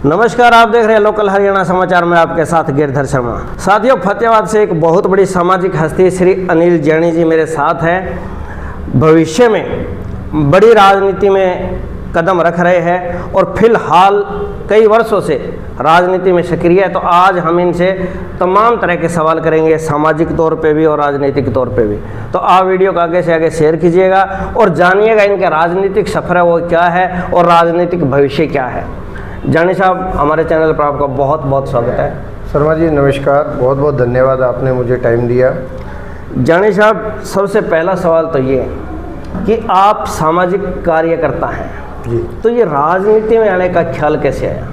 नमस्कार, आप देख रहे हैं लोकल हरियाणा समाचार में आपके साथ गिरधर शर्मा। साथियों, फतेहाबाद से एक बहुत बड़ी सामाजिक हस्ती श्री अनिल जैनी जी मेरे साथ हैं। भविष्य में बड़ी राजनीति में कदम रख रहे हैं और फिलहाल कई वर्षों से राजनीति में सक्रिय है। तो आज हम इनसे तमाम तरह के सवाल करेंगे, सामाजिक तौर पे भी और राजनीतिक तौर पे भी। तो आप वीडियो को आगे से आगे शेयर कीजिएगा और जानिएगा इनका राजनीतिक सफर है वो क्या है और राजनीतिक भविष्य क्या है। जानी साहब, हमारे चैनल पर आपका बहुत बहुत स्वागत है। शर्मा जी नमस्कार, बहुत बहुत धन्यवाद, आपने मुझे टाइम दिया। जानी साहब, सबसे पहला सवाल तो ये कि आप सामाजिक कार्यकर्ता हैं जी, तो ये राजनीति में आने का ख्याल कैसे आया?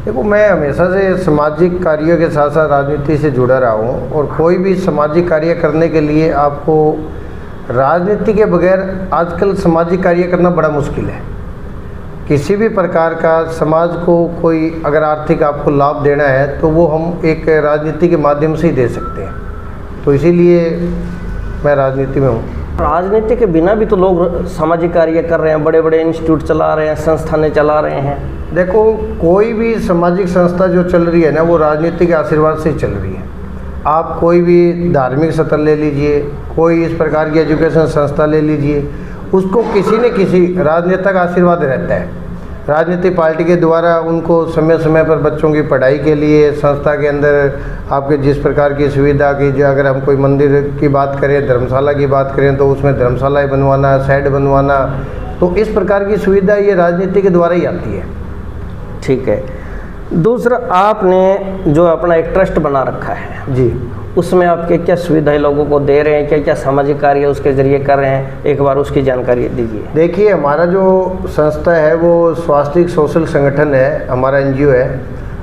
देखो, मैं हमेशा से सामाजिक कार्यों के साथ साथ राजनीति से जुड़ा रहा हूँ और कोई भी सामाजिक कार्य करने के लिए आपको राजनीति के बगैर आजकल सामाजिक कार्य करना बड़ा मुश्किल है। किसी भी प्रकार का समाज को कोई अगर आर्थिक आपको लाभ देना है तो वो हम एक राजनीति के माध्यम से ही दे सकते हैं। तो इसीलिए मैं राजनीति में हूँ। राजनीति के बिना भी तो लोग सामाजिक कार्य कर रहे हैं, बड़े बड़े इंस्टीट्यूट चला रहे हैं, संस्थानें चला रहे हैं। देखो, कोई भी सामाजिक संस्था जो चल रही है ना, वो राजनीति के आशीर्वाद से ही चल रही है। आप कोई भी धार्मिक सत्र ले लीजिए, कोई इस प्रकार की एजुकेशन संस्था ले लीजिए, उसको किसी न किसी राजनेता का आशीर्वाद रहता है। राजनीतिक पार्टी के द्वारा उनको समय समय पर बच्चों की पढ़ाई के लिए संस्था के अंदर आपके जिस प्रकार की सुविधा की, जो अगर हम कोई मंदिर की बात करें, धर्मशाला की बात करें तो उसमें धर्मशालाएँ बनवाना, शेड बनवाना, तो इस प्रकार की सुविधा ये राजनीति के द्वारा ही आती है। ठीक है। दूसरा, आपने जो अपना एक ट्रस्ट बना रखा है जी, उसमें आप क्या क्या सुविधाएं लोगों को दे रहे हैं, क्या क्या सामाजिक कार्य उसके जरिए कर रहे हैं, एक बार उसकी जानकारी दीजिए। देखिए, हमारा जो संस्था है वो स्वास्थ्य सोशल संगठन है, हमारा एनजीओ है।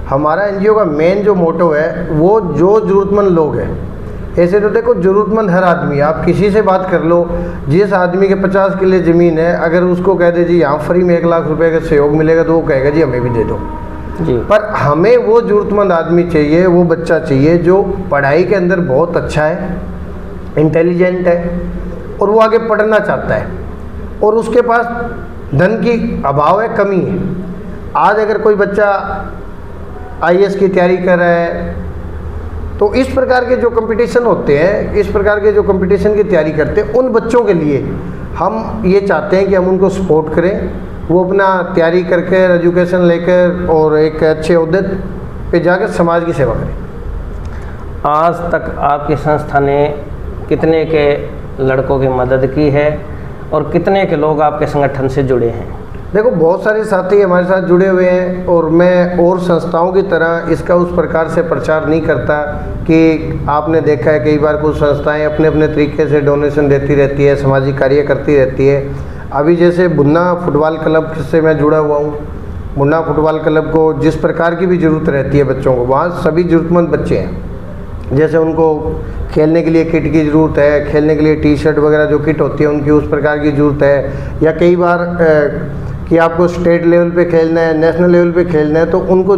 हमारा एनजीओ का मेन जो मोटो है वो जो ज़रूरतमंद लोग हैं, ऐसे तो देखो ज़रूरतमंद हर आदमी, आप किसी से बात कर लो, जिस आदमी के 50 किले ज़मीन है, अगर उसको कह दे जी यहाँ फ्री में 1 लाख रुपए का सहयोग मिलेगा तो वो कहेगा जी हमें भी दे दो जी। पर हमें वो ज़रूरतमंद आदमी चाहिए, वो बच्चा चाहिए जो पढ़ाई के अंदर बहुत अच्छा है, इंटेलिजेंट है और वो आगे पढ़ना चाहता है और उसके पास धन की अभाव है, कमी है। आज अगर कोई बच्चा आईएएस की तैयारी कर रहा है तो इस प्रकार के जो कंपटीशन होते हैं, इस प्रकार के जो कंपटीशन की तैयारी करते हैं, उन बच्चों के लिए हम ये चाहते हैं कि हम उनको सपोर्ट करें, वो अपना तैयारी करके एजुकेशन लेकर और एक अच्छे ओहदे पे जाकर समाज की सेवा करें। आज तक आपकी संस्था ने कितने के लड़कों की मदद की है और कितने के लोग आपके संगठन से जुड़े हैं? देखो, बहुत सारे साथी हमारे साथ जुड़े हुए हैं और मैं और संस्थाओं की तरह इसका उस प्रकार से प्रचार नहीं करता कि आपने देखा है कई बार कुछ संस्थाएं अपने अपने तरीके से डोनेशन देती रहती है, सामाजिक कार्य करती रहती है। अभी जैसे बुन्ना फुटबॉल क्लब से मैं जुड़ा हुआ हूँ। बुन्ना फुटबॉल क्लब को जिस प्रकार की भी ज़रूरत रहती है बच्चों को, वहाँ सभी ज़रूरतमंद बच्चे हैं। जैसे उनको खेलने के लिए किट की ज़रूरत है, खेलने के लिए टी शर्ट वगैरह जो किट होती है उनकी उस प्रकार की ज़रूरत है, या कई बार कि आपको स्टेट लेवल पे खेलना है, नेशनल लेवल पे खेलना है, तो उनको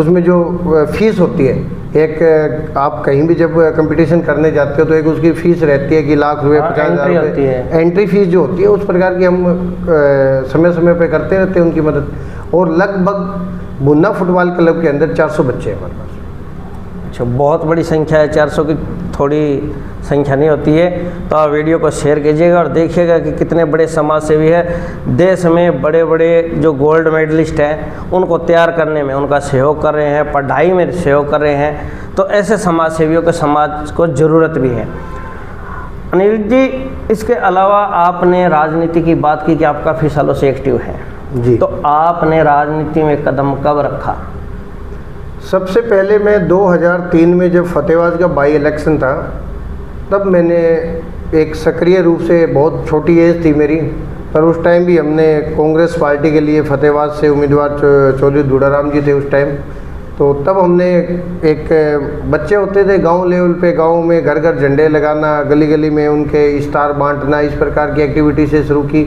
उसमें जो फीस होती है, एक आप कहीं भी जब कंपटीशन करने जाते हो तो एक उसकी फ़ीस रहती है कि लाख रुपए, 50,000 रुपये एंट्री फीस जो होती है, उस प्रकार की हम समय समय पे करते रहते हैं उनकी मदद। और लगभग बुन्ना फुटबॉल क्लब के अंदर 400 बच्चे हैं हमारे पास। अच्छा, बहुत बड़ी संख्या है। 400 की थोड़ी संख्या नहीं होती है। तो आप वीडियो को शेयर कीजिएगा और देखिएगा कि कितने बड़े समाज सेवी है। देश में बड़े बड़े जो गोल्ड मेडलिस्ट हैं उनको तैयार करने में उनका सहयोग कर रहे हैं, पढ़ाई में सहयोग कर रहे हैं। तो ऐसे समाज सेवियों को समाज को ज़रूरत भी है। अनिल जी, इसके अलावा आपने राजनीति की बात की कि आप काफ़ी सालों से एक्टिव हैं जी, तो आपने राजनीति में कदम कब रखा? सबसे पहले मैं 2003 में जब फतेहाबाद का बाई इलेक्शन था तब मैंने एक सक्रिय रूप से, बहुत छोटी एज थी मेरी, पर उस टाइम भी हमने कांग्रेस पार्टी के लिए फतेहाबाद से उम्मीदवार चौधरी दूड़ाराम जी थे उस टाइम, तो तब हमने एक बच्चे होते थे गांव लेवल पे, गांव में घर घर झंडे लगाना, गली गली में उनके स्टार बांटना, इस प्रकार की एक्टिविटी से शुरू की।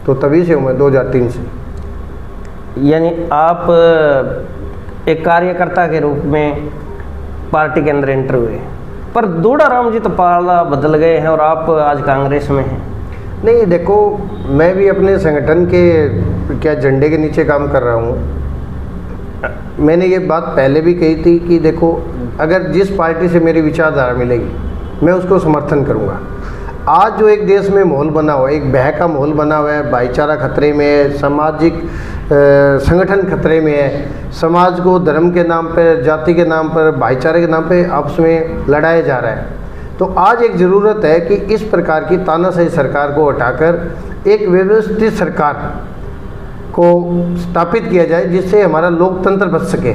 तो तभी से हूँ मैं 2003 से। यानी आप एक कार्यकर्ता के रूप में पार्टी के अंदर एंटर हुए, पर दूड़ाराम जी तो पाला बदल गए हैं और आप आज कांग्रेस में हैं। नहीं, देखो, मैं भी अपने संगठन के क्या झंडे के नीचे काम कर रहा हूँ। मैंने ये बात पहले भी कही थी कि देखो, अगर जिस पार्टी से मेरी विचारधारा मिलेगी मैं उसको समर्थन करूँगा। आज जो एक देश में माहौल बना हुआ है, एक भय का माहौल बना हुआ है, भाईचारा खतरे में है, सामाजिक संगठन खतरे में है, समाज को धर्म के नाम पर, जाति के नाम पर, भाईचारे के नाम पर आपस में लड़ाया जा रहा है। तो आज एक ज़रूरत है कि इस प्रकार की तानाशाही सरकार को हटाकर एक व्यवस्थित सरकार को स्थापित किया जाए जिससे हमारा लोकतंत्र बच सके।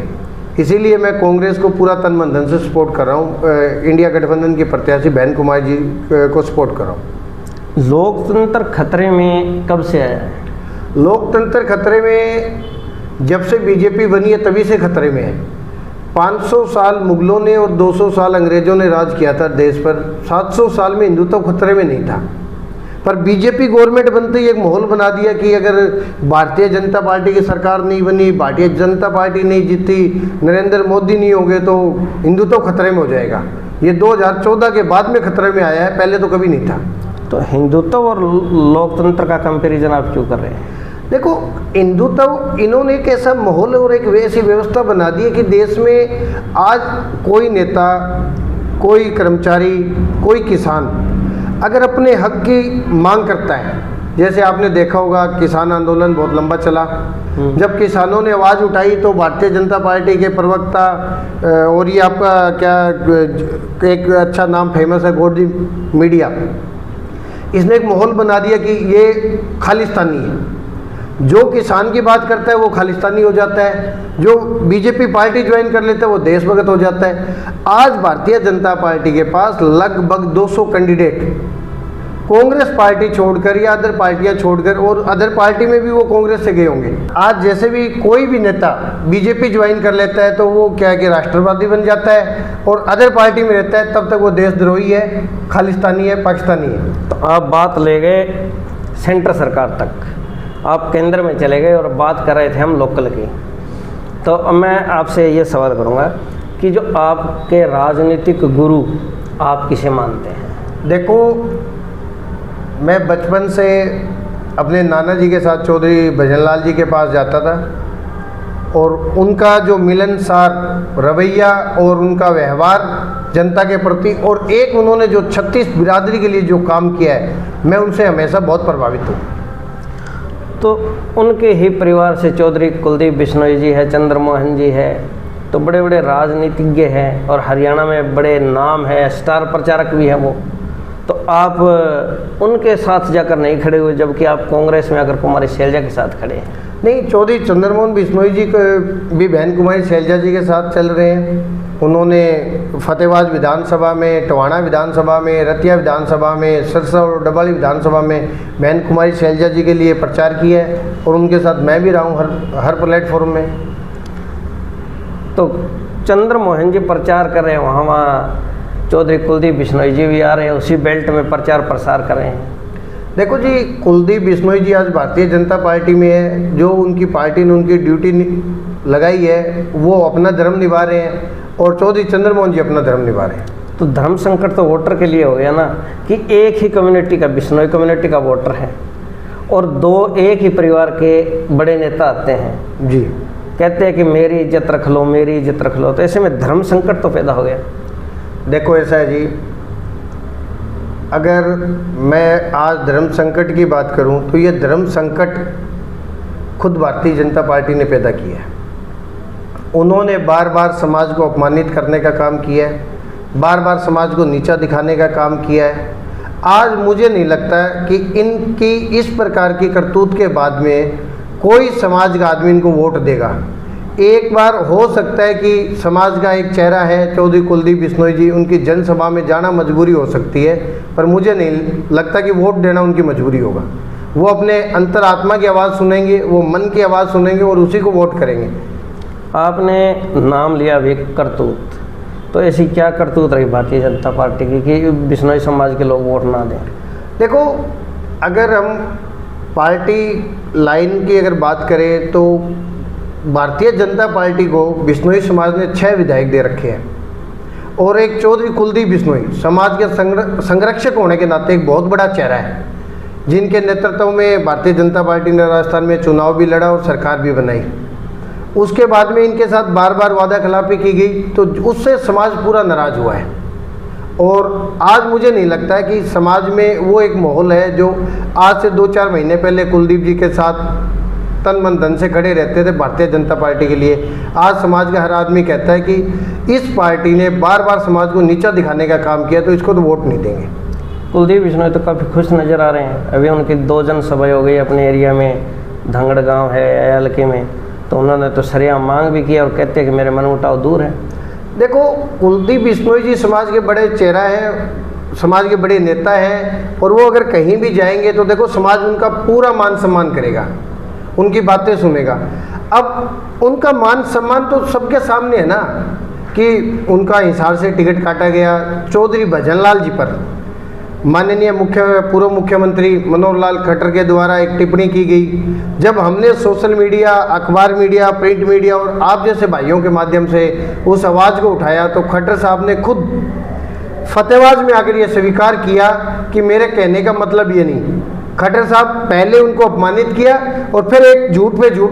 इसीलिए मैं कांग्रेस को पूरा तन मन धन से सपोर्ट कर रहा हूँ। इंडिया गठबंधन की प्रत्याशी बहन कुमारी जी को सपोर्ट कर रहा हूँ। लोकतंत्र खतरे में कब से आया है? लोकतंत्र खतरे में जब से बीजेपी बनी है तभी से खतरे में है। 500 साल मुगलों ने और 200 साल अंग्रेज़ों ने राज किया था देश पर। 700 साल में हिंदुत्व खतरे में नहीं था, पर बीजेपी गवर्नमेंट बनते ही एक माहौल बना दिया कि अगर भारतीय जनता पार्टी की सरकार नहीं बनी, भारतीय जनता पार्टी नहीं जीती, नरेंद्र मोदी नहीं होंगे तो हिंदुत्व खतरे में हो जाएगा। ये 2014 के बाद में खतरे में आया है, पहले तो कभी नहीं था। तो हिंदुत्व और लोकतंत्र का कंपैरिजन आप क्यों कर रहे हैं? देखो, हिंदुत्व, इन्होंने एक ऐसा माहौल और एक ऐसी व्यवस्था बना दी है कि देश में आज कोई नेता, कोई कर्मचारी, कोई किसान अगर अपने हक की मांग करता है, जैसे आपने देखा होगा किसान आंदोलन बहुत लंबा चला। जब किसानों ने आवाज़ उठाई तो भारतीय जनता पार्टी के प्रवक्ता, और ये आपका क्या एक अच्छा नाम फेमस है, गोदी मीडिया, इसने एक माहौल बना दिया कि ये खालिस्तानी है। जो किसान की बात करता है वो खालिस्तानी हो जाता है, जो बीजेपी पार्टी ज्वाइन कर लेता है वो देशभक्त हो जाता है। आज भारतीय जनता पार्टी के पास लगभग 200 कैंडिडेट कांग्रेस पार्टी छोड़कर या अदर पार्टियां छोड़कर, और अदर पार्टी में भी वो कांग्रेस से गए होंगे। आज जैसे भी कोई भी नेता बीजेपी ज्वाइन कर लेता है तो वो क्या है कि राष्ट्रवादी बन जाता है, और अदर पार्टी में रहता है तब तक वो देशद्रोही है, खालिस्तानी है, पाकिस्तानी है। तो आप बात ले गए सेंटर सरकार तक, आप केंद्र में चले गए और बात कर रहे थे हम लोकल की। तो अब मैं आपसे ये सवाल करूँगा कि जो आपके राजनीतिक गुरु आप किसे मानते हैं? देखो, मैं बचपन से अपने नाना जी के साथ चौधरी भजनलाल जी के पास जाता था, और उनका जो मिलनसार रवैया और उनका व्यवहार जनता के प्रति, और एक उन्होंने जो 36 बिरादरी के लिए जो काम किया है, मैं उनसे हमेशा बहुत प्रभावित हूँ। तो उनके ही परिवार से चौधरी कुलदीप बिश्नोई जी है, चंद्रमोहन जी है, तो बड़े बड़े राजनीतिज्ञ हैं और हरियाणा में बड़े नाम है, स्टार प्रचारक भी हैं वो। तो आप उनके साथ जाकर नहीं खड़े हुए, जबकि आप कांग्रेस में आकर कुमारी शैलजा के साथ खड़े हैं। नहीं, चौधरी चंद्रमोहन बिश्नोई जी को भी बहन कुमारी शैलजा जी के साथ चल रहे हैं। उन्होंने फतेहाबाद विधानसभा में, टवाणा विधानसभा में, रतिया विधानसभा में, सिरसा और डबाली विधानसभा में बहन कुमारी शैलजा जी के लिए प्रचार किया है, और उनके साथ मैं भी रहा हूँ हर प्लेटफॉर्म में। तो चंद्रमोहन जी प्रचार कर रहे हैं वहाँ चौधरी कुलदीप बिश्नोई जी भी आ रहे हैं, उसी बेल्ट में प्रचार प्रसार कर रहे हैं। देखो जी, कुलदीप बिश्नोई जी आज भारतीय जनता पार्टी में है। जो उनकी पार्टी ने उनकी ड्यूटी लगाई है वो अपना धर्म निभा रहे हैं, और चौधरी चंद्रमोहन जी अपना धर्म निभा रहे हैं। तो धर्म संकट तो वोटर के लिए हो गया ना, कि एक ही कम्युनिटी का, बिश्नोई कम्युनिटी का वोटर है, और दो एक ही परिवार के बड़े नेता आते हैं जी, कहते हैं कि मेरी इज्जत रख लो, मेरी इज्जत रख लो। तो ऐसे में धर्म संकट तो पैदा हो गया। देखो ऐसा है जी, अगर मैं आज धर्म संकट की बात करूं तो ये धर्म संकट खुद भारतीय जनता पार्टी ने पैदा किया है। उन्होंने बार बार समाज को अपमानित करने का काम किया है, बार बार समाज को नीचा दिखाने का काम किया है। आज मुझे नहीं लगता कि इनकी इस प्रकार की करतूत के बाद में कोई समाज का आदमी इनको वोट देगा। एक बार हो सकता है कि समाज का एक चेहरा है चौधरी कुलदीप बिश्नोई जी, उनकी जनसभा में जाना मजबूरी हो सकती है, पर मुझे नहीं लगता कि वोट देना उनकी मजबूरी होगा। वो अपने अंतरात्मा की आवाज़ सुनेंगे, वो मन की आवाज़ सुनेंगे और उसी को वोट करेंगे। आपने नाम लिया अभी करतूत, तो ऐसी क्या करतूत रही भारतीय जनता पार्टी की कि बिश्नोई समाज के लोग वोट ना दें? देखो, अगर हम पार्टी लाइन की अगर बात करें तो भारतीय जनता पार्टी को बिश्नोई समाज ने 6 विधायक दे रखे हैं, और एक चौधरी कुलदीप बिश्नोई समाज के संरक्षक होने के नाते एक बहुत बड़ा चेहरा है, जिनके नेतृत्व में भारतीय जनता पार्टी ने राजस्थान में चुनाव भी लड़ा और सरकार भी बनाई। उसके बाद में इनके साथ बार बार वादा खिलाफी की गई, तो उससे समाज पूरा नाराज़ हुआ है। और आज मुझे नहीं लगता है कि समाज में वो एक माहौल है जो आज से 2-4 महीने पहले कुलदीप जी के साथ तन मन धन से खड़े रहते थे भारतीय जनता पार्टी के लिए। आज समाज का हर आदमी कहता है कि इस पार्टी ने बार बार समाज को नीचा दिखाने का काम किया, तो इसको तो वोट नहीं देंगे। कुलदीप बिश्नोई तो काफ़ी खुश नज़र आ रहे हैं। अभी उनकी 2 जनसभाएं हो गई अपने एरिया में, धंगड़ गांव है अयालके में, तो उन्होंने तो सरेआम मांग भी किया और कहते हैं कि मेरे मनमुटाव दूर है। देखो, कुलदीप बिश्नोई जी समाज के बड़े चेहरा हैं, समाज के बड़े नेता हैं, और वो अगर कहीं भी जाएंगे तो देखो समाज उनका पूरा मान सम्मान करेगा, उनकी बातें सुनेगा। अब उनका मान सम्मान तो सबके सामने है ना, कि उनका हिसार से टिकट काटा गया चौधरी भजनलाल जी पर। माननीय पूर्व मुख्यमंत्री मनोहर लाल खट्टर के द्वारा एक टिप्पणी की गई। जब हमने सोशल मीडिया, अखबार मीडिया, प्रिंट मीडिया और आप जैसे भाइयों के माध्यम से उस आवाज़ को उठाया, तो खट्टर साहब ने खुद फतेहबाद में आकर ये स्वीकार किया कि मेरे कहने का मतलब ये नहीं। खट्टर साहब पहले उनको अपमानित किया और फिर एक झूठ पे झूठ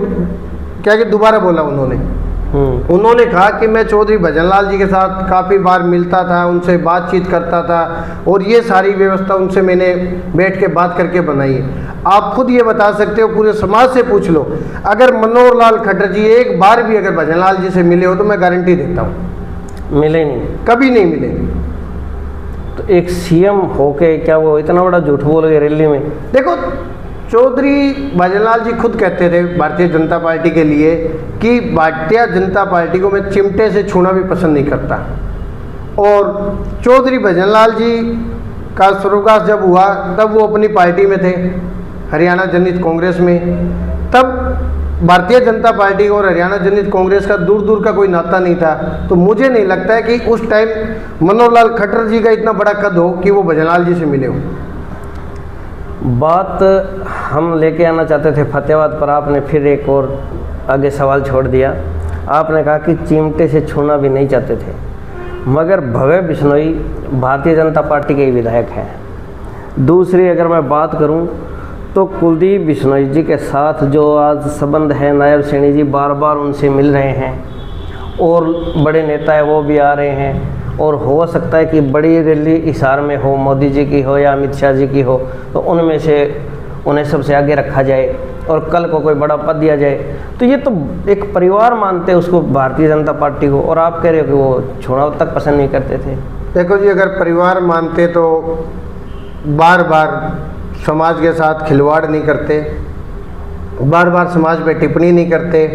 क्या कि दोबारा बोला उन्होंने कहा कि मैं चौधरी भजनलाल जी के साथ काफ़ी बार मिलता था, उनसे बातचीत करता था, और ये सारी व्यवस्था उनसे मैंने बैठ के बात करके बनाई है। आप खुद ये बता सकते हो, पूरे समाज से पूछ लो, अगर मनोहर लाल खट्टर जी एक बार भी अगर भजनलाल जी से मिले हो तो मैं गारंटी देता हूँ मिले नहीं, कभी नहीं मिले। तो एक सीएम होके क्या वो इतना बड़ा झूठ बोल गए रैली में? देखो, चौधरी भजनलाल जी खुद कहते थे भारतीय जनता पार्टी के लिए कि भारतीय जनता पार्टी को मैं चिमटे से छूना भी पसंद नहीं करता। और चौधरी भजनलाल जी का स्वर्गवास जब हुआ तब वो अपनी पार्टी में थे, हरियाणा जनहित कांग्रेस में। तब भारतीय जनता पार्टी और हरियाणा जनहित कांग्रेस का दूर दूर का कोई नाता नहीं था। तो मुझे नहीं लगता है कि उस टाइम मनोहर लाल खट्टर जी का इतना बड़ा कद हो कि वो भजनलाल जी से मिले हो। बात हम लेके आना चाहते थे फतेहबाद पर, आपने फिर एक और आगे सवाल छोड़ दिया। आपने कहा कि चिमटे से छूना भी नहीं चाहते थे, मगर भव्य बिश्नोई भारतीय जनता पार्टी के ही विधायक हैं। दूसरी अगर मैं बात करूं तो कुलदीप बिश्नोई जी के साथ जो आज संबंध है, नायब सैनी जी बार बार उनसे मिल रहे हैं और बड़े नेता है वो भी आ रहे हैं, और हो सकता है कि बड़ी रैली हिसार में हो, मोदी जी की हो या अमित शाह जी की हो, तो उनमें से उन्हें सबसे आगे रखा जाए और कल को कोई बड़ा पद दिया जाए। तो ये तो एक परिवार मानते हैं उसको, भारतीय जनता पार्टी को, और आप कह रहे हो कि वो छुड़ाव तक पसंद नहीं करते थे। देखो जी, अगर परिवार मानते तो बार बार समाज के साथ खिलवाड़ नहीं करते, बार बार समाज पे टिप्पणी नहीं करते।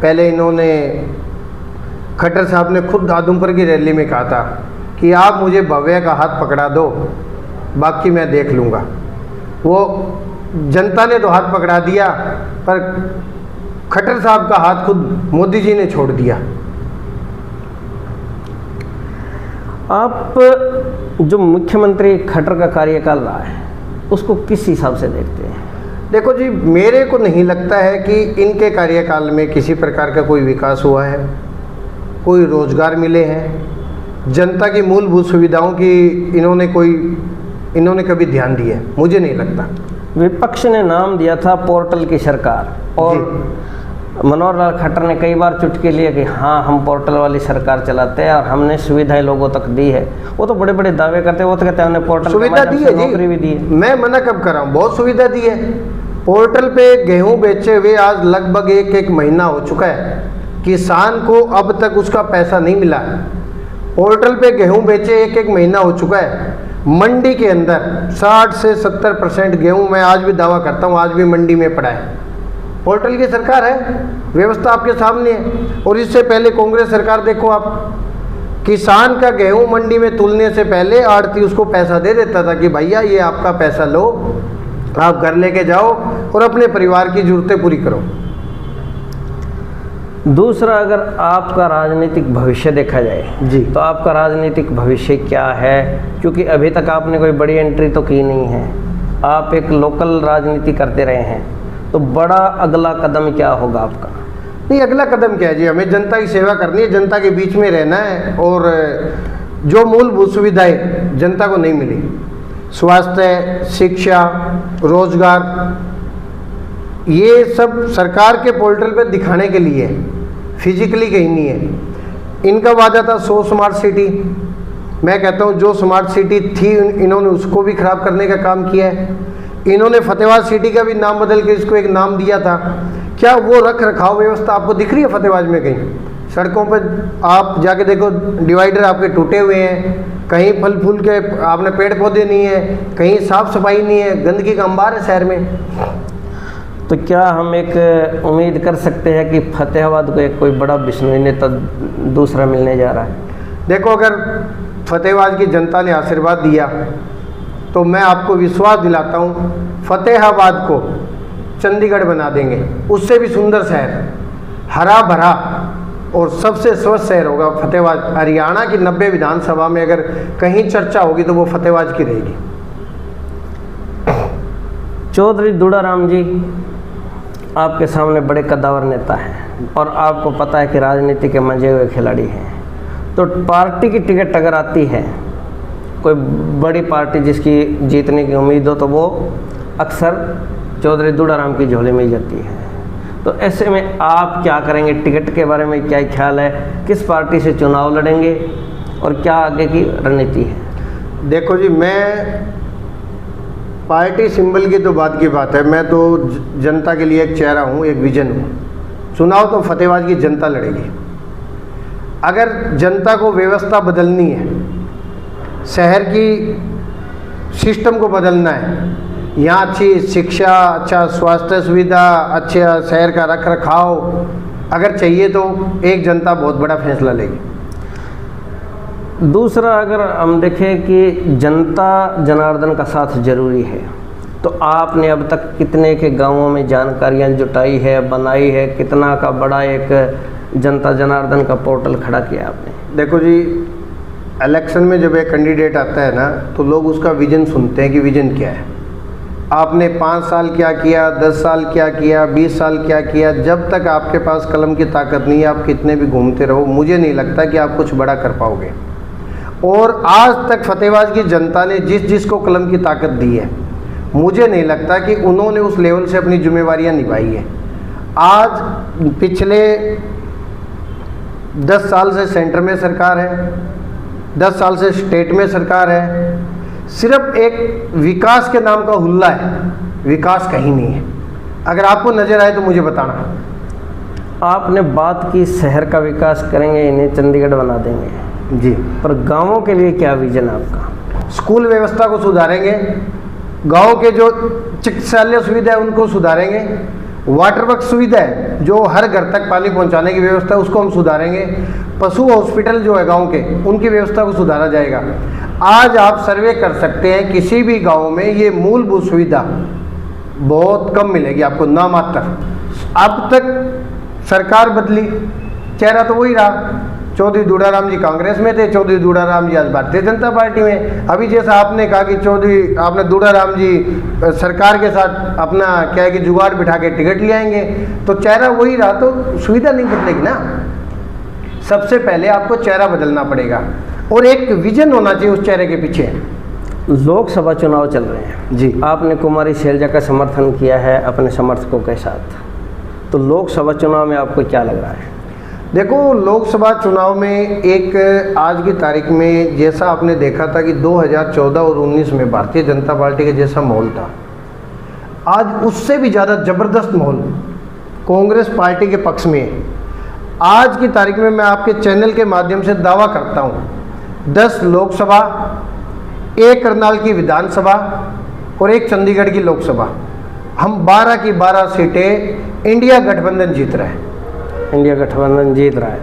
पहले इन्होंने खट्टर साहब ने खुद आदमपुर की रैली में कहा था कि आप मुझे भव्य का हाथ पकड़ा दो, बाकी मैं देख लूँगा। वो जनता ने तो हाथ पकड़ा दिया, पर खट्टर साहब का हाथ खुद मोदी जी ने छोड़ दिया। आप जो मुख्यमंत्री खट्टर का कार्यकाल रहा है उसको किस हिसाब से देखते हैं? देखो जी, मेरे को नहीं लगता है कि इनके कार्यकाल में किसी प्रकार का कोई विकास हुआ है, कोई रोजगार मिले हैं, जनता की मूलभूत सुविधाओं की इन्होंने कभी ध्यान दिया है, मुझे नहीं लगता। विपक्ष ने नाम दिया था पोर्टल की सरकार, और मनोहर लाल खट्टर ने कई बार चुटकी लिए कि हाँ हम पोर्टल वाली सरकार चलाते हैं और हमने सुविधाएं लोगों तक दी है। वो तो बड़े बड़े दावे करते हैं, वो तो कहते हैं हमने पोर्टल सुविधा दी है, नौकरी भी दी है। मैं मना कब कर रहा हूँ, बहुत सुविधा दी है। पोर्टल पे गेहूं बेचे हुए आज लगभग एक महीना हो चुका है, किसान को अब तक उसका पैसा नहीं मिला। पोर्टल पे गेहूं बेचे एक महीना हो चुका है। मंडी के अंदर 60 से 70% गेहूं, मैं आज भी दावा करता हूं, आज भी मंडी में पड़ा है। पोर्टल की सरकार है, व्यवस्था आपके सामने है। और इससे पहले कांग्रेस सरकार देखो आप, किसान का गेहूं मंडी में तुलने से पहले आड़ती उसको पैसा दे देता था कि भैया ये आपका पैसा लो, आप घर लेके जाओ और अपने परिवार की जरूरतें पूरी करो। दूसरा, अगर आपका राजनीतिक भविष्य देखा जाए जी, तो आपका राजनीतिक भविष्य क्या है? क्योंकि अभी तक आपने कोई बड़ी एंट्री तो की नहीं है, आप एक लोकल राजनीति करते रहे हैं, तो बड़ा अगला कदम क्या होगा आपका? नहीं, अगला कदम क्या है जी, हमें जनता की सेवा करनी है, जनता के बीच में रहना है। और जो मूलभूत सुविधाएं जनता को नहीं मिली, स्वास्थ्य, शिक्षा, रोजगार, ये सब सरकार के पोर्टल पे दिखाने के लिए है, फिजिकली कहीं नहीं है। इनका वादा था 100 स्मार्ट सिटी। मैं कहता हूँ जो स्मार्ट सिटी थी इन्होंने उसको भी ख़राब करने का काम किया है। इन्होंने फतेहाबाद सिटी का भी नाम बदल के इसको एक नाम दिया था। क्या वो रख रखाव व्यवस्था आपको दिख रही है फतेहाबाद में? कहीं सड़कों पर आप जाके देखो, डिवाइडर आपके टूटे हुए हैं, कहीं फल फूल के आपने पेड़ पौधे नहीं है, कहीं साफ सफाई नहीं है, गंदगी का अंबार है शहर में। तो क्या हम एक उम्मीद कर सकते हैं कि फतेहाबाद को एक कोई बड़ा बिश्नोई नेता दूसरा मिलने जा रहा है? देखो, अगर फतेहाबाद की जनता ने आशीर्वाद दिया तो मैं आपको विश्वास दिलाता हूँ फतेहाबाद को चंडीगढ़ बना देंगे, उससे भी सुंदर शहर, हरा भरा और सबसे स्वच्छ शहर होगा फतेहाबाद। हरियाणा की 90 विधानसभा में अगर कहीं चर्चा होगी तो वो फतेहाबाद की रहेगी। चौधरी दुड़ाराम जी आपके सामने बड़े कद्दावर नेता हैं और आपको पता है कि राजनीति के मंजे हुए खिलाड़ी हैं। तो पार्टी की टिकट अगर आती है, कोई बड़ी पार्टी जिसकी जीतने की उम्मीद हो, तो वो अक्सर चौधरी दुड़ाराम की झोली में ही जाती है। तो ऐसे में आप क्या करेंगे? टिकट के बारे में क्या ख्याल है? किस पार्टी से चुनाव लड़ेंगे और क्या आगे की रणनीति है? देखो जी, मैं पार्टी सिंबल की तो बात की बात है, मैं तो जनता के लिए एक चेहरा हूँ, एक विजन हूँ। चुनाव तो फतेहाबाद की जनता लड़ेगी। अगर जनता को व्यवस्था बदलनी है, शहर की सिस्टम को बदलना है, यहाँ अच्छी शिक्षा, अच्छा स्वास्थ्य सुविधा, अच्छा शहर का रख रखाव अगर चाहिए तो एक जनता बहुत बड़ा फैसला लेगी। दूसरा, अगर हम देखें कि जनता जनार्दन का साथ जरूरी है, तो आपने अब तक कितने के गांवों में जानकारियां जुटाई है, बनाई है, कितना का बड़ा एक जनता जनार्दन का पोर्टल खड़ा किया आपने? देखो जी, इलेक्शन में जब एक कैंडिडेट आता है ना, तो लोग उसका विजन सुनते हैं कि विजन क्या है। आपने 5 साल क्या किया, 10 साल क्या किया, 20 साल क्या किया, जब तक आपके पास कलम की ताकत नहीं है, आप कितने भी घूमते रहो, मुझे नहीं लगता कि आप कुछ बड़ा कर पाओगे। और आज तक फतेहाबाद की जनता ने जिसको कलम की ताकत दी है, मुझे नहीं लगता कि उन्होंने उस लेवल से अपनी जिम्मेवारियां निभाई है। आज पिछले 10 साल से सेंटर में सरकार है, 10 साल से स्टेट में सरकार है, सिर्फ एक विकास के नाम का हुल्ला है, विकास कहीं नहीं है। अगर आपको नज़र आए तो मुझे बताना। आपने बात की शहर का विकास करेंगे, इन्हें चंडीगढ़ बना देंगे जी, पर गांवों के लिए क्या विजन है आपका? स्कूल व्यवस्था को सुधारेंगे, गांव के जो चिकित्सालय सुविधा है उनको सुधारेंगे, वाटर वर्क सुविधा है जो हर घर तक पानी पहुंचाने की व्यवस्था है उसको हम सुधारेंगे, पशु हॉस्पिटल जो है गांव के उनकी व्यवस्था को सुधारा जाएगा। आज आप सर्वे कर सकते हैं, किसी भी गांव में ये मूलभूत सुविधा बहुत कम मिलेगी आपको, नामात्र। अब तक सरकार बदली, चेहरा तो वही रहा। चौधरी दुड़ाराम जी कांग्रेस में थे, चौधरी दुड़ाराम जी आज भारतीय जनता पार्टी में। अभी जैसा आपने कहा कि आपने दुड़ाराम जी सरकार के साथ अपना क्या है कि जुगाड़ बिठा के टिकट ले आएंगे, तो चेहरा वही रहा तो सुविधा नहीं बदलेगी ना। सबसे पहले आपको चेहरा बदलना पड़ेगा और एक विजन होना चाहिए उस चेहरे के पीछे। लोकसभा चुनाव चल रहे हैं जी, आपने कुमारी शैलजा का समर्थन किया है अपने समर्थकों के साथ, तो लोकसभा चुनाव में आपको क्या लग रहा है? देखो, लोकसभा चुनाव में एक आज की तारीख में जैसा आपने देखा था कि 2014 और 19 में भारतीय जनता पार्टी का जैसा माहौल था, आज उससे भी ज़्यादा ज़बरदस्त माहौल कांग्रेस पार्टी के पक्ष में है। आज की तारीख में मैं आपके चैनल के माध्यम से दावा करता हूँ 10 लोकसभा, 1 करनाल की विधानसभा और 1 चंडीगढ़ की लोकसभा, हम 12 की 12 सीटें इंडिया गठबंधन जीत रहा है। इंडिया गठबंधन जीत रहा है,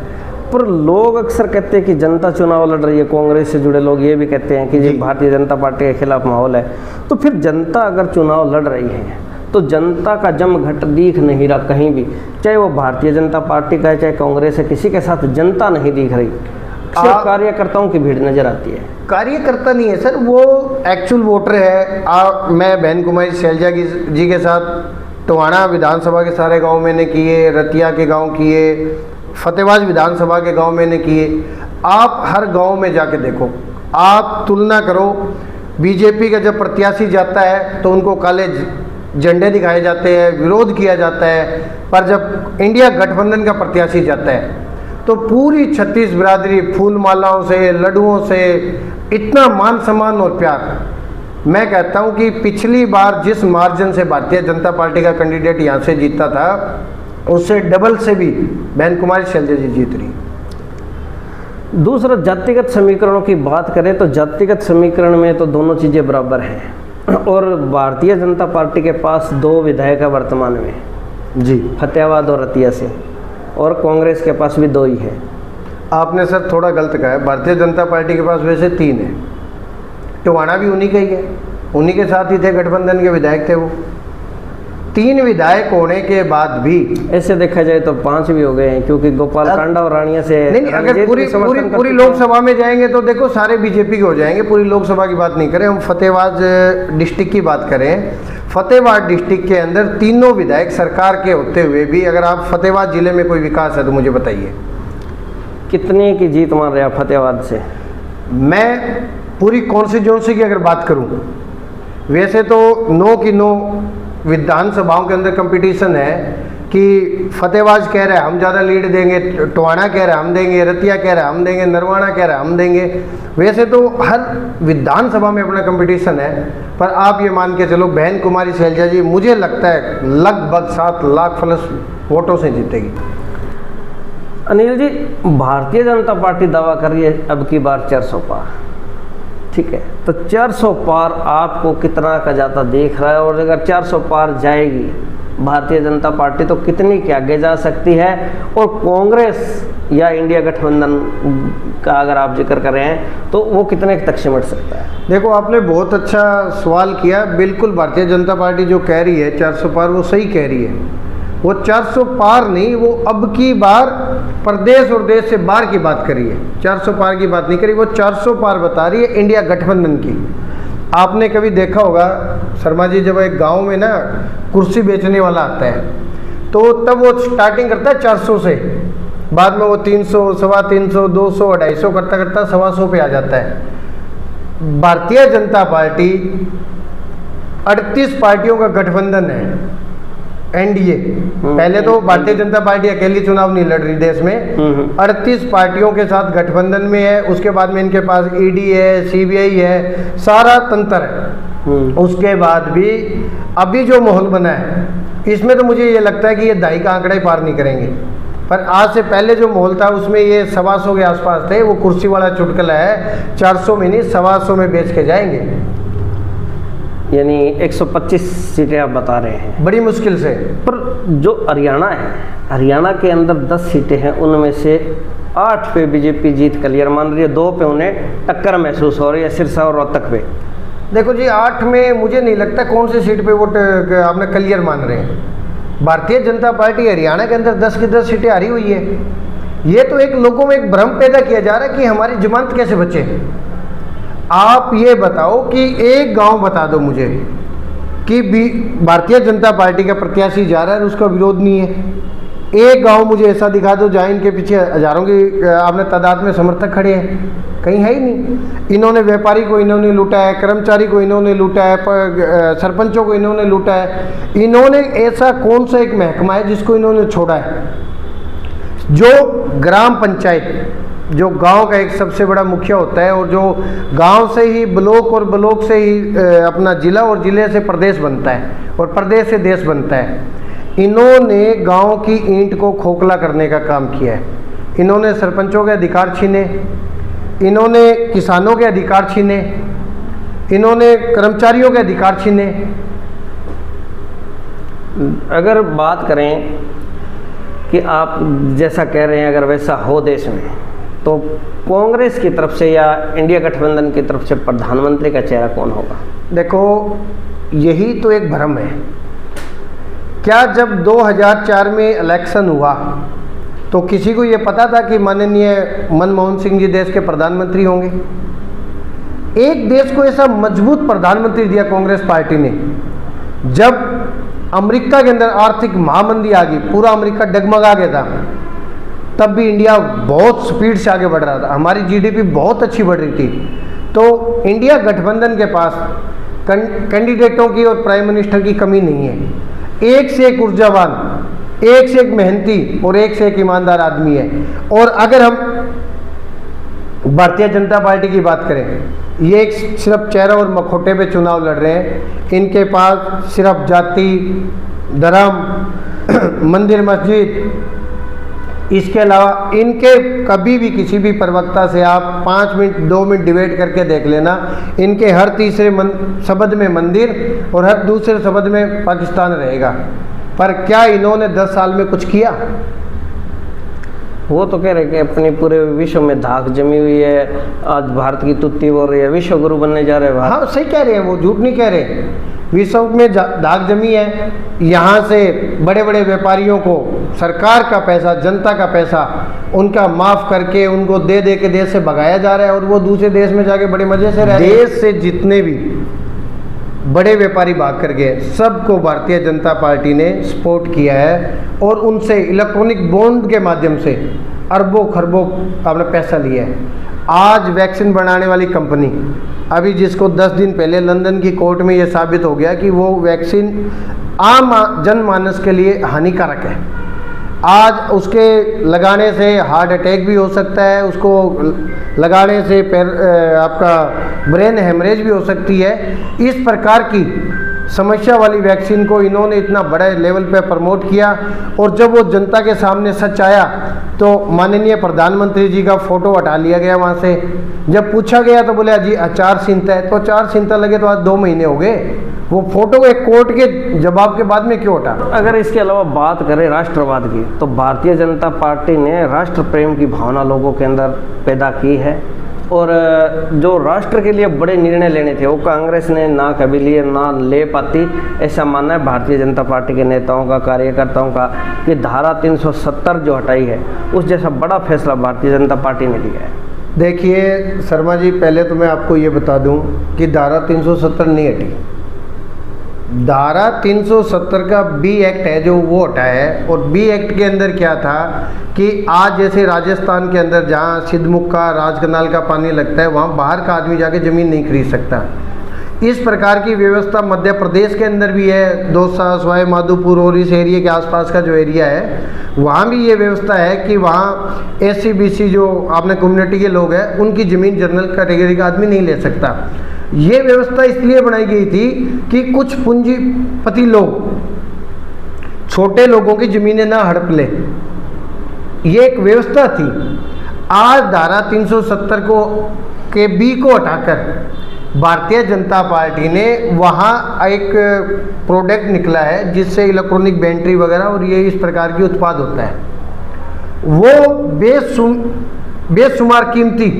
पर लोग अक्सर कहते हैं कि जनता चुनाव लड़ रही है, कांग्रेस से जुड़े लोग ये भी कहते हैं कि ये भारतीय जनता पार्टी के खिलाफ माहौल है। तो फिर जनता अगर चुनाव लड़ रही है तो जनता का जमघट दिख नहीं रहा कहीं भी, चाहे वो भारतीय जनता पार्टी का है चाहे कांग्रेस है, किसी के साथ जनता नहीं दिख रही, सिर्फ कार्यकर्ताओं की भीड़ नजर आती है। कार्यकर्ता नहीं है सर, वो एक्चुअल वोटर है। मैं बहन कुमारी शैलजा जी के साथ टोहाना विधानसभा के सारे गांव मैंने किए, रतिया के गांव किए, फतेहाबाद विधानसभा के गांव मैंने किए। आप हर गांव में जाके देखो, आप तुलना करो। बीजेपी का जब प्रत्याशी जाता है तो उनको काले झंडे दिखाए जाते हैं, विरोध किया जाता है, पर जब इंडिया गठबंधन का प्रत्याशी जाता है तो पूरी छत्तीस बिरादरी फूल मालाओं से, लड्डुओं से, इतना मान सम्मान और प्यार। मैं कहता हूं कि पिछली बार जिस मार्जिन से भारतीय जनता पार्टी का कैंडिडेट यहाँ से जीता था, उससे डबल से भी बहन कुमारी शैलजा जी जीत रही। दूसरा, जातिगत समीकरणों की बात करें तो जातिगत समीकरण में तो दोनों चीज़ें बराबर हैं और भारतीय जनता पार्टी के पास 2 विधायक है वर्तमान में जी, फतेहाबाद और रतिया से, और कांग्रेस के पास भी 2 ही है। आपने सर थोड़ा गलत कहा है, भारतीय जनता पार्टी के पास वैसे 3 है। टोहाना भी उन्हीं का ही है, उन्हीं के साथ ही थे, गठबंधन के विधायक थे वो। 3 विधायक होने के बाद भी ऐसे देखा जाए तो 5 भी हो गए हैं, क्योंकि गोपाल कांडा और रानिया से नहीं, अगर पूरी लोकसभा में जाएंगे तो देखो सारे बीजेपी के हो जाएंगे। पूरी लोकसभा की बात नहीं करें, हम फतेहाबाद डिस्ट्रिक्ट की बात करें। फतेहाबाद डिस्ट्रिक्ट के अंदर तीनों विधायक सरकार के होते हुए भी अगर आप फतेहाबाद जिले में कोई विकास है तो मुझे बताइए। कितने की जीत मान रहे आप फतेहाबाद से? मैं पूरी कॉन्स्टिट्यूंसी की अगर बात करूं, वैसे तो 9 की 9 विधानसभाओं के अंदर कंपटीशन है कि फतेहाबाद कह रहा है हम ज़्यादा लीड देंगे, टोहाना कह रहा है हम देंगे, रतिया कह रहा है हम देंगे, नरवाना कह रहा है हम देंगे। वैसे तो हर विधानसभा में अपना कंपटीशन है, पर आप ये मान के चलो बहन कुमारी शैलजा जी मुझे लगता है लगभग 7 लाख प्लस वोटों से जीतेगी। अनिल जी, भारतीय जनता पार्टी दावा कर रही है अब की बार 400 पार, ठीक है, तो 400 पार आपको कितना का ज़्यादा देख रहा है? और अगर 400 पार जाएगी भारतीय जनता पार्टी तो कितनी के आगे जा सकती है? और कांग्रेस या इंडिया गठबंधन का अगर आप जिक्र कर रहे हैं तो वो कितने तक सिमट सकता है? देखो, आपने बहुत अच्छा सवाल किया। बिल्कुल भारतीय जनता पार्टी जो कह रही है 400 पार, वो सही कह रही है। वो 400 पार नहीं, वो अब की बार प्रदेश और देश से बाहर की बात करी है, 400 पार की बात नहीं करी। वो 400 पार बता रही है इंडिया गठबंधन की। आपने कभी देखा होगा शर्मा जी, जब एक गांव में ना कुर्सी बेचने वाला आता है तो तब वो स्टार्टिंग करता है 400 से, बाद में वो 300, 350, 200, 250 करता करता 125 पे आ जाता है। भारतीय जनता पार्टी 38 पार्टियों का गठबंधन है, एनडीए। पहले तो भारतीय जनता पार्टी अकेली चुनाव नहीं लड़ रही देश में, 38 पार्टियों के साथ गठबंधन में है। उसके बाद में इनके पास ईडी है, सीबीआई है, सारा तंत्र है। उसके बाद भी अभी जो माहौल बना है इसमें तो मुझे ये लगता है कि ये 2.5 का आंकड़ा ही पार नहीं करेंगे। पर आज से पहले जो माहौल था उसमें ये 125 के आसपास थे। वो कुर्सी वाला चुटकुला है, 400 में नहीं 125 में बेच के जाएंगे, यानी 125 सीटें आप बता रहे हैं बड़ी मुश्किल से। पर जो हरियाणा है, हरियाणा के अंदर 10 सीटें हैं, उनमें से 8 पे बीजेपी जीत क्लियर मान रही है, 2 पे उन्हें टक्कर महसूस हो रही है, सिरसा और रोहतक पे। देखो जी, 8 में मुझे नहीं लगता कौन सी सीट पे वोट आपने क्लियर मान रहे हैं। भारतीय जनता पार्टी हरियाणा के अंदर 10 की 10 सीटें हारी हुई है। ये तो एक लोगों में एक भ्रम पैदा किया जा रहा है कि हमारी जमानत कैसे बचे। आप ये बताओ कि एक गांव बता दो मुझे कि भारतीय जनता पार्टी का प्रत्याशी जा रहा है और उसका विरोध नहीं है। एक गांव मुझे ऐसा दिखा दो जहाँ इनके पीछे हजारों की आपने तादाद में समर्थक खड़े हैं, कहीं है ही नहीं। इन्होंने व्यापारी को इन्होंने लूटा है, कर्मचारी को इन्होंने लूटा है, सरपंचों को इन्होंने लूटा है। इन्होंने ऐसा कौन सा एक महकमा है जिसको इन्होंने छोड़ा है? जो ग्राम पंचायत, जो गांव का एक सबसे बड़ा मुखिया होता है और जो गांव से ही ब्लॉक और ब्लॉक से ही अपना जिला और जिले से प्रदेश बनता है और प्रदेश से देश बनता है, इन्होंने गांव की ईंट को खोखला करने का काम किया है। इन्होंने सरपंचों के अधिकार छीने, इन्होंने किसानों के अधिकार छीने, इन्होंने कर्मचारियों के अधिकार छीने। अगर बात करें कि आप जैसा कह रहे हैं अगर वैसा हो देश में, तो कांग्रेस की तरफ से या इंडिया गठबंधन की तरफ से प्रधानमंत्री का चेहरा कौन होगा? देखो, यही तो एक भ्रम है। क्या जब 2004 में इलेक्शन हुआ तो किसी को ये पता था कि माननीय मनमोहन सिंह जी देश के प्रधानमंत्री होंगे? एक देश को ऐसा मजबूत प्रधानमंत्री दिया कांग्रेस पार्टी ने। जब अमेरिका के अंदर आर्थिक महामंदी आ गई, पूरा अमेरिका डगमगा गया था, तब भी इंडिया बहुत स्पीड से आगे बढ़ रहा था, हमारी जीडीपी बहुत अच्छी बढ़ रही थी। तो इंडिया गठबंधन के पास कैंडिडेटों की और प्राइम मिनिस्टर की कमी नहीं है। एक से एक ऊर्जावान, एक से एक मेहनती और एक से एक ईमानदार आदमी है। और अगर हम भारतीय जनता पार्टी की बात करें, ये एक सिर्फ चेहरा और मखौटे पे चुनाव लड़ रहे हैं। इनके पास सिर्फ जाति, धर्म, मंदिर मस्जिद, इसके अलावा इनके कभी भी किसी भी प्रवक्ता से आप 5 मिनट 2 मिनट डिबेट करके देख लेना, इनके हर तीसरे शब्द में मंदिर और हर दूसरे शब्द में पाकिस्तान रहेगा। पर क्या इन्होंने 10 साल में कुछ किया? वो तो कह रहे कि अपनी पूरे विश्व में धाक जमी हुई है, आज भारत की तुत्ती बोल रही है, विश्व गुरु बनने जा रहे हैं। हाँ, सही कह रहे हैं, वो झूठ नहीं कह रहे। विश्व में धाक जमी है। यहाँ से बड़े बड़े व्यापारियों को सरकार का पैसा, जनता का पैसा उनका माफ़ करके उनको दे दे के देश से भगाया जा रहा है, और वो दूसरे देश में जाके बड़े मज़े से रह रहे हैं। देश से जितने भी बड़े व्यापारी भाग कर गए, सबको भारतीय जनता पार्टी ने सपोर्ट किया है, और उनसे इलेक्ट्रॉनिक बॉन्ड के माध्यम से अरबों खरबों अपना पैसा लिया है। आज वैक्सीन बनाने वाली कंपनी, अभी जिसको 10 दिन पहले लंदन की कोर्ट में ये साबित हो गया कि वो वैक्सीन आम जनमानस के लिए हानिकारक है। आज उसके लगाने से हार्ट अटैक भी हो सकता है, उसको लगाने से आपका ब्रेन हेमरेज भी हो सकती है। इस प्रकार की समस्या वाली वैक्सीन को इन्होंने इतना बड़े लेवल पे प्रमोट किया, और जब वो जनता के सामने सच आया तो माननीय प्रधानमंत्री जी का फ़ोटो हटा लिया गया वहाँ से। जब पूछा गया तो बोले जी आचार संहिता है, तो आचार संहिता लगे तो आज 2 महीने हो गए, वो फोटो एक कोर्ट के जवाब के बाद में क्यों हटा? अगर इसके अलावा बात करें राष्ट्रवाद की, तो भारतीय जनता पार्टी ने राष्ट्र प्रेम की भावना लोगों के अंदर पैदा की है, और जो राष्ट्र के लिए बड़े निर्णय लेने थे वो कांग्रेस ने ना कभी लिए ना ले पाती, ऐसा मानना है भारतीय जनता पार्टी के नेताओं का, कार्यकर्ताओं का, कि धारा 370 जो हटाई है उस जैसा बड़ा फैसला भारतीय जनता पार्टी ने लिया है। देखिए शर्मा जी, पहले तो मैं आपको ये बता दूं कि धारा 370 नहीं हटी। धारा 370 का बी एक्ट है जो वो हटा है, और बी एक्ट के अंदर क्या था कि आज जैसे राजस्थान के अंदर जहाँ सिद्धमुख का, राजकनाल का पानी लगता है, वहाँ बाहर का आदमी जाके ज़मीन नहीं खरीद सकता। इस प्रकार की व्यवस्था मध्य प्रदेश के अंदर भी है। दौसा, सवाई माधोपुर और इस एरिया के आसपास का जो एरिया है वहाँ भी ये व्यवस्था है कि वहाँ SC BC जो आपने कम्युनिटी के लोग हैं उनकी ज़मीन जनरल कैटेगरी का आदमी नहीं ले सकता। ये व्यवस्था इसलिए बनाई गई थी कि कुछ पूंजीपति लोग छोटे लोगों की ज़मीनें ना हड़प ले, ये एक व्यवस्था थी। आज धारा 370 को के बी को हटाकर भारतीय जनता पार्टी ने वहाँ एक प्रोडक्ट निकला है जिससे इलेक्ट्रॉनिक बैटरी वगैरह और ये इस प्रकार की उत्पाद होता है, वो बेशुमार कीमती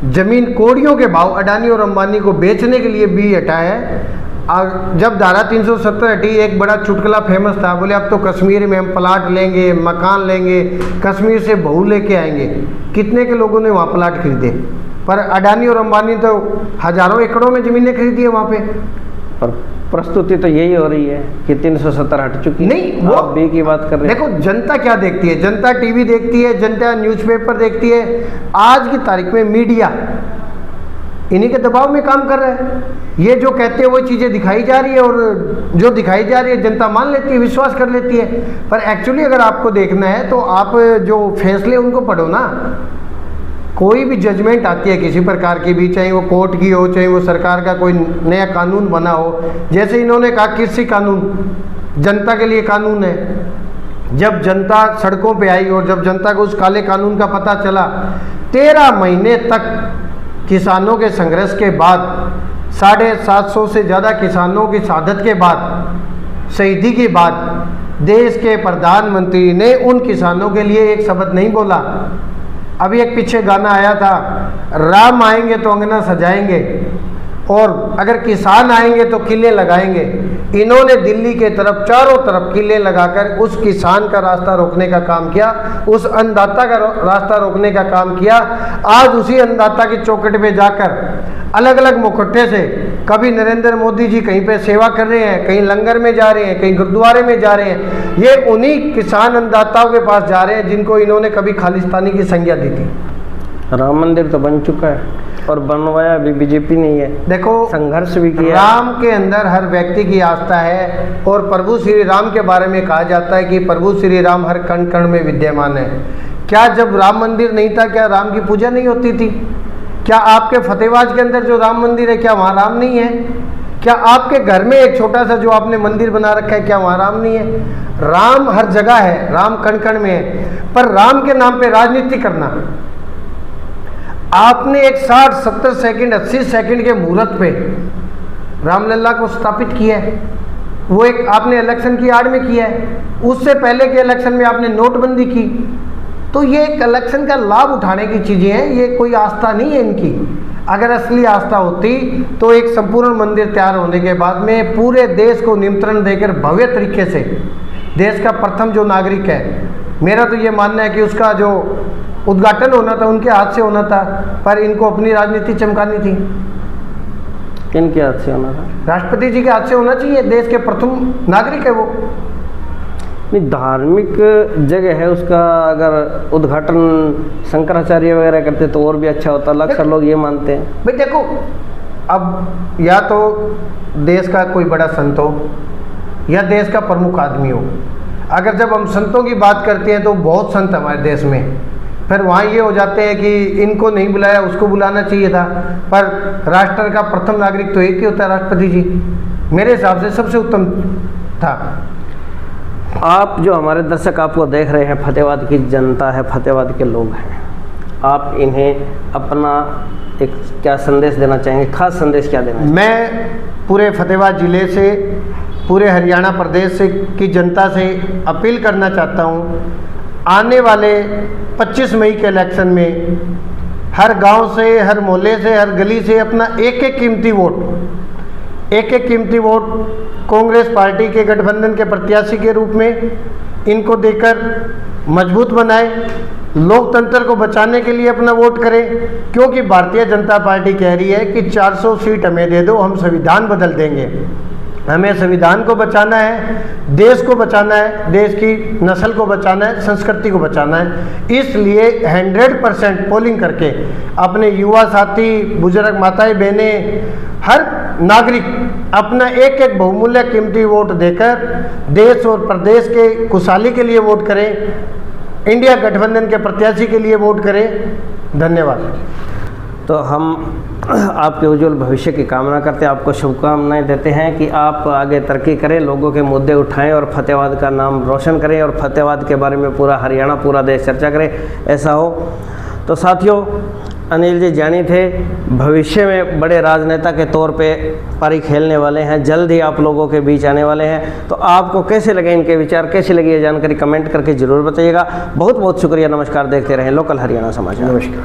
जमीन कौड़ियों के भाव अडानी और अंबानी को बेचने के लिए भी हटा है। जब धारा 370 हटी, एक बड़ा चुटकुला फेमस था, बोले अब तो कश्मीर में हम प्लाट लेंगे, मकान लेंगे, कश्मीर से बहू लेके आएंगे। कितने के लोगों ने वहाँ प्लाट खरीदे, पर अडानी और अंबानी तो हजारों एकड़ों में ज़मीनें खरीदी है वहाँ पे। पर प्रस्तुति तो यही हो रही है कि 370 हट चुकी नहीं, वो आप बी की बात कर रहे हैं। देखो जनता क्या देखती है, जनता टीवी देखती है, जनता न्यूज़पेपर देखती है। आज की तारीख में मीडिया इन्हीं के दबाव में काम कर रहा है। ये जो कहते हैं वो चीज़ें दिखाई जा रही है, और जो दिखाई जा रही है जनता मान लेती है, विश्वास कर लेती है। पर एक्चुअली अगर आपको देखना है तो आप जो फैसले उनको पढ़ो ना। कोई भी जजमेंट आती है किसी प्रकार की भी, चाहे वो कोर्ट की हो, चाहे वो सरकार का कोई नया कानून बना हो, जैसे इन्होंने कहा कृषि कानून जनता के लिए कानून है। जब जनता सड़कों पे आई और जब जनता को उस काले कानून का पता चला, 13 महीने तक किसानों के संघर्ष के बाद, 750 से ज़्यादा किसानों की शहादत के बाद, शहीदी के बाद, देश के प्रधानमंत्री ने उन किसानों के लिए एक शब्द नहीं बोला। अभी एक पीछे गाना आया था, राम आएंगे तो अंगना सजाएंगे और अगर किसान आएंगे तो किले लगाएंगे। इन्होंने दिल्ली के तरफ चारों तरफ किले लगाकर उस किसान का रास्ता रोकने का काम किया, उस अन्नदाता का रास्ता रोकने का काम किया। आज उसी अन्नदाता की चौखट पे जाकर अलग अलग मुखट्टे से कभी नरेंद्र मोदी जी कहीं पे सेवा कर रहे हैं, कहीं लंगर में जा रहे हैं, कहीं गुरुद्वारे में जा रहे हैं। ये उन्हीं किसान अन्नदाताओं के पास जा रहे हैं जिनको इन्होंने कभी खालिस्तानी की संज्ञा दी थी। राम मंदिर तो बन चुका है। और बनवाया अभी बीजेपी नहीं है, देखो संघर्ष भी किया। राम के अंदर हर व्यक्ति की आस्था है और प्रभु श्री राम के बारे में कहा जाता है कि प्रभु श्री राम हर कण कण में विद्यमान है। क्या जब राम मंदिर नहीं था क्या राम की पूजा नहीं होती थी? क्या आपके फतेहबाद के अंदर जो राम मंदिर है क्या वहाँ राम नहीं है? क्या आपके घर में एक छोटा सा जो आपने मंदिर बना रखा है क्या वहाँ राम नहीं है? राम हर जगह है, राम कण कण में है। पर राम के नाम पे राजनीति करना, आपने एक 60-70 सेकंड 80 सेकंड के मुहूर्त पे रामलला को स्थापित किया है, वो एक आपने इलेक्शन की आड़ में किया है। उससे पहले के इलेक्शन में आपने नोटबंदी की। तो ये एक इलेक्शन का लाभ उठाने की चीज़ें हैं, ये कोई आस्था नहीं है इनकी। अगर असली आस्था होती तो एक संपूर्ण मंदिर तैयार होने के बाद में पूरे देश को निमंत्रण देकर भव्य तरीके से देश का प्रथम जो नागरिक है, मेरा तो ये मानना है कि उसका जो उद्घाटन होना था उनके हाथ से होना था, पर इनको अपनी राजनीति चमकानी थी। किनके हाथ से होना था? राष्ट्रपति जी के हाथ से होना चाहिए, देश के प्रथम नागरिक है वो। नहीं, धार्मिक जगह है, उसका अगर उद्घाटन शंकराचार्य वगैरह करते तो और भी अच्छा होता, अक्सर लोग ये मानते हैं। भाई देखो, अब या तो देश का कोई बड़ा संत हो या देश का प्रमुख आदमी हो। अगर जब हम संतों की बात करते हैं तो बहुत संत हमारे देश में, फिर वहाँ ये हो जाते हैं कि इनको नहीं बुलाया उसको बुलाना चाहिए था। पर राष्ट्र का प्रथम नागरिक तो एक ही होता है, राष्ट्रपति जी। मेरे हिसाब से सबसे उत्तम था। आप जो हमारे दर्शक आपको देख रहे हैं, फतेहाबाद की जनता है, फतेहाबाद के लोग हैं, आप इन्हें अपना एक क्या संदेश देना चाहेंगे? खास संदेश क्या देना चाहेंगे? मैं पूरे फतेहाबाद ज़िले से, पूरे हरियाणा प्रदेश से की जनता से अपील करना चाहता हूँ, आने वाले 25 मई के इलेक्शन में हर गांव से, हर मोहल्ले से, हर गली से अपना एक एक कीमती वोट कांग्रेस पार्टी के गठबंधन के प्रत्याशी के रूप में इनको देकर मजबूत बनाए। लोकतंत्र को बचाने के लिए अपना वोट करें, क्योंकि भारतीय जनता पार्टी कह रही है कि 400 सीट हमें दे दो, हम संविधान बदल देंगे। हमें संविधान को बचाना है, देश को बचाना है, देश की नस्ल को बचाना है, संस्कृति को बचाना है। इसलिए 100% पोलिंग करके अपने युवा साथी, बुजुर्ग माताएं बहनें, हर नागरिक अपना एक एक बहुमूल्य कीमती वोट देकर देश और प्रदेश के खुशहाली के लिए वोट करें, इंडिया गठबंधन के प्रत्याशी के लिए वोट करें। धन्यवाद। तो हम आपके उज्जवल भविष्य की कामना करते हैं, आपको शुभकामनाएं देते हैं कि आप आगे तरक्की करें, लोगों के मुद्दे उठाएं और फतेहाबाद का नाम रोशन करें और फतेहाबाद के बारे में पूरा हरियाणा, पूरा देश चर्चा करे, ऐसा हो। तो साथियों, अनिल जी जानी थे, भविष्य में बड़े राजनेता के तौर पे पारी खेलने वाले हैं, जल्द ही आप लोगों के बीच आने वाले हैं। तो आपको कैसे लगे इनके विचार, कैसी लगी ये जानकारी, कमेंट करके ज़रूर बताइएगा। बहुत बहुत शुक्रिया, नमस्कार। देखते रहें लोकल हरियाणा समाचार। नमस्कार।